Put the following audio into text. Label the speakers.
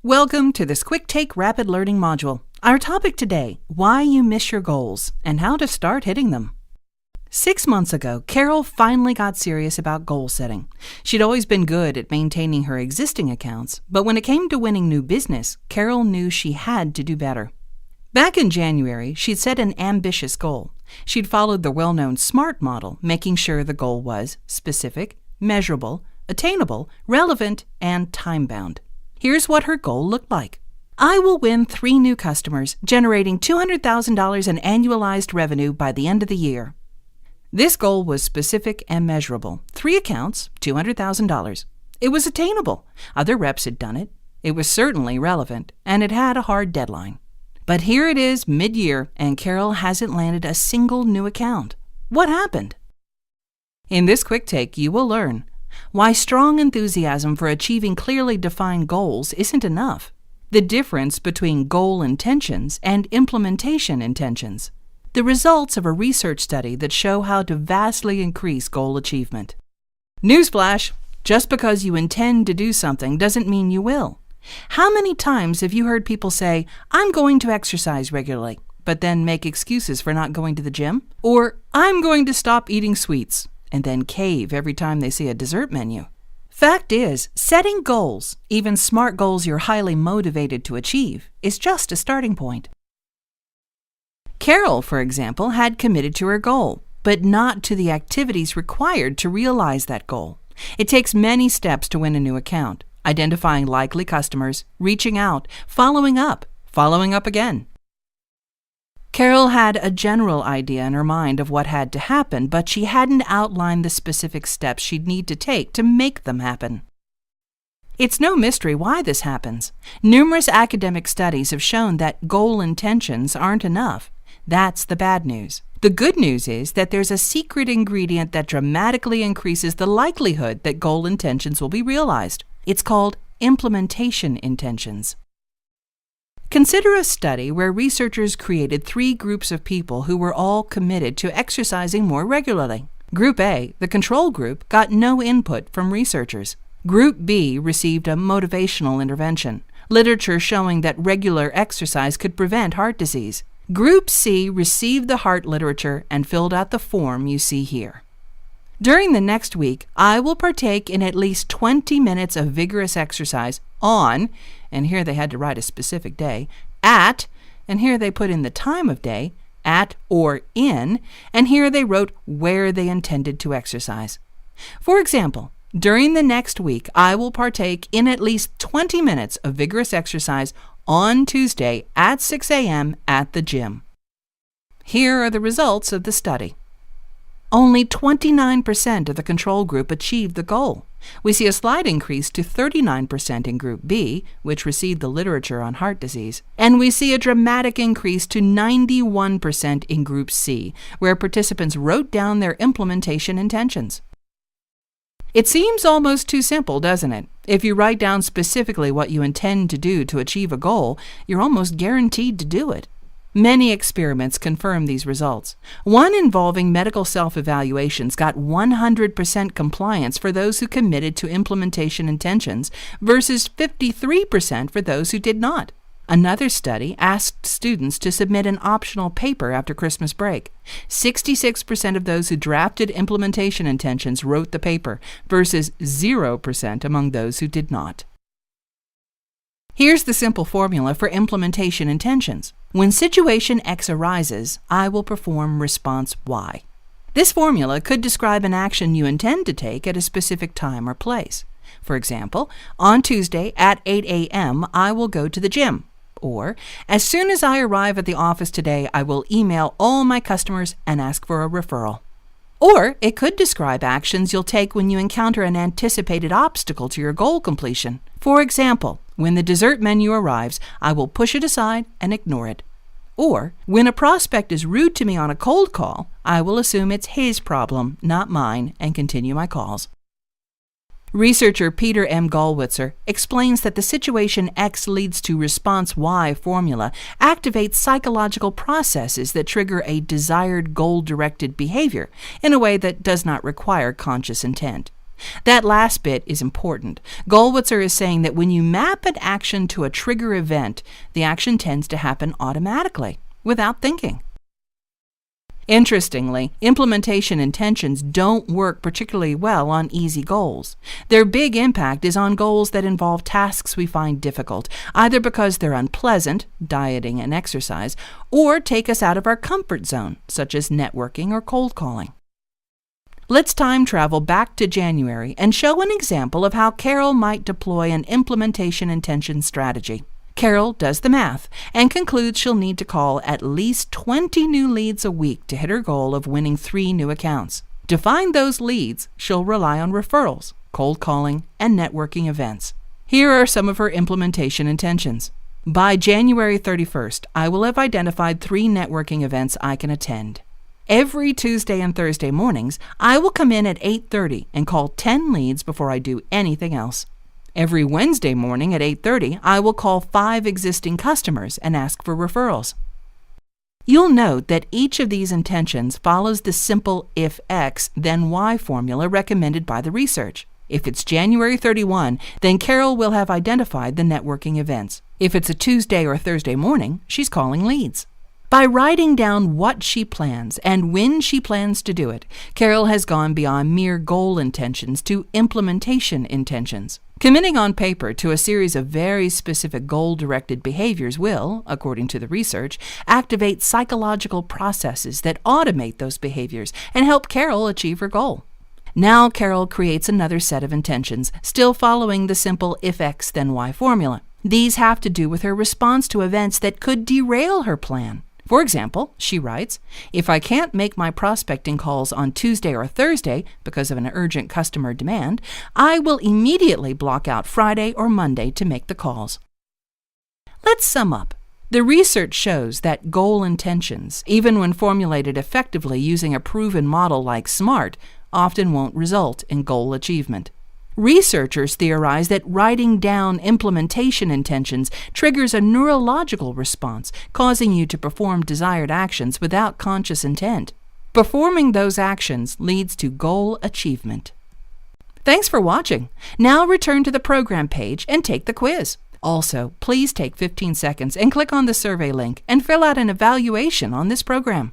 Speaker 1: Welcome to this Quick Take Rapid Learning module. Our topic today, why you miss your goals and how to start hitting them. 6 months ago, Carol finally got serious about goal setting. She'd always been good at maintaining her existing accounts, but when it came to winning new business, Carol knew she had to do better. Back in January, she'd set an ambitious goal. She'd followed the well-known SMART model, making sure the goal was specific, measurable, attainable, relevant, and time-bound. Here's what her goal looked like. I will win 3 new customers, generating $200,000 in annualized revenue by the end of the year. This goal was specific and measurable. 3 accounts, $200,000. It was attainable. Other reps had done it. It was certainly relevant, and it had a hard deadline. But here it is mid-year, and Carol hasn't landed a single new account. What happened? In this quick take, you will learn why strong enthusiasm for achieving clearly defined goals isn't enough, the difference between goal intentions and implementation intentions, the results of a research study that show how to vastly increase goal achievement. Newsflash! Just because you intend to do something doesn't mean you will. How many times have you heard people say, I'm going to exercise regularly, but then make excuses for not going to the gym? Or, I'm going to stop eating sweets, and then cave every time they see a dessert menu. Fact is, setting goals, even SMART goals you're highly motivated to achieve, is just a starting point. Carol, for example, had committed to her goal, but not to the activities required to realize that goal. It takes many steps to win a new account: identifying likely customers, reaching out, following up again. Carol had a general idea in her mind of what had to happen, but she hadn't outlined the specific steps she'd need to take to make them happen. It's no mystery why this happens. Numerous academic studies have shown that goal intentions aren't enough. That's the bad news. The good news is that there's a secret ingredient that dramatically increases the likelihood that goal intentions will be realized. It's called implementation intentions. Consider a study where researchers created 3 groups of people who were all committed to exercising more regularly. Group A, the control group, got no input from researchers. Group B received a motivational intervention, literature showing that regular exercise could prevent heart disease. Group C received the heart literature and filled out the form you see here. During the next week, I will partake in at least 20 minutes of vigorous exercise on, and here they had to write a specific day, at, and here they put in the time of day, at or in, and here they wrote where they intended to exercise. For example, during the next week, I will partake in at least 20 minutes of vigorous exercise on Tuesday at 6 a.m. at the gym. Here are the results of the study. Only 29% of the control group achieved the goal. We see a slight increase to 39% in Group B, which received the literature on heart disease, and we see a dramatic increase to 91% in Group C, where participants wrote down their implementation intentions. It seems almost too simple, doesn't it? If you write down specifically what you intend to do to achieve a goal, you're almost guaranteed to do it. Many experiments confirm these results. One involving medical self-evaluations got 100% compliance for those who committed to implementation intentions versus 53% for those who did not. Another study asked students to submit an optional paper after Christmas break. 66% of those who drafted implementation intentions wrote the paper versus 0% among those who did not. Here's the simple formula for implementation intentions. When situation X arises, I will perform response Y. This formula could describe an action you intend to take at a specific time or place. For example, on Tuesday at 8 a.m., I will go to the gym. Or, as soon as I arrive at the office today, I will email all my customers and ask for a referral. Or it could describe actions you'll take when you encounter an anticipated obstacle to your goal completion. For example, when the dessert menu arrives, I will push it aside and ignore it. Or, when a prospect is rude to me on a cold call, I will assume it's his problem, not mine, and continue my calls. Researcher Peter M. Gallwitzer explains that the situation X leads to response Y formula activates psychological processes that trigger a desired goal-directed behavior in a way that does not require conscious intent. That last bit is important. Goalwitzer is saying that when you map an action to a trigger event, the action tends to happen automatically, without thinking. Interestingly, implementation intentions don't work particularly well on easy goals. Their big impact is on goals that involve tasks we find difficult, either because they're unpleasant, dieting and exercise, or take us out of our comfort zone, such as networking or cold calling. Let's time travel back to January and show an example of how Carol might deploy an implementation intention strategy. Carol does the math and concludes she'll need to call at least 20 new leads a week to hit her goal of winning 3 new accounts. To find those leads, she'll rely on referrals, cold calling, and networking events. Here are some of her implementation intentions. By January 31st, I will have identified 3 networking events I can attend. Every Tuesday and Thursday mornings, I will come in at 8:30 and call 10 leads before I do anything else. Every Wednesday morning at 8:30, I will call 5 existing customers and ask for referrals. You'll note that each of these intentions follows the simple if X, then Y formula recommended by the research. If it's January 31, then Carol will have identified the networking events. If it's a Tuesday or Thursday morning, she's calling leads. By writing down what she plans and when she plans to do it, Carol has gone beyond mere goal intentions to implementation intentions. Committing on paper to a series of very specific goal-directed behaviors will, according to the research, activate psychological processes that automate those behaviors and help Carol achieve her goal. Now Carol creates another set of intentions, still following the simple if X then Y formula. These have to do with her response to events that could derail her plan. For example, she writes, if I can't make my prospecting calls on Tuesday or Thursday because of an urgent customer demand, I will immediately block out Friday or Monday to make the calls. Let's sum up. The research shows that goal intentions, even when formulated effectively using a proven model like SMART, often won't result in goal achievement. Researchers theorize that writing down implementation intentions triggers a neurological response, causing you to perform desired actions without conscious intent. Performing those actions leads to goal achievement. Thanks for watching. Now return to the program page and take the quiz. Also, please take 15 seconds and click on the survey link and fill out an evaluation on this program.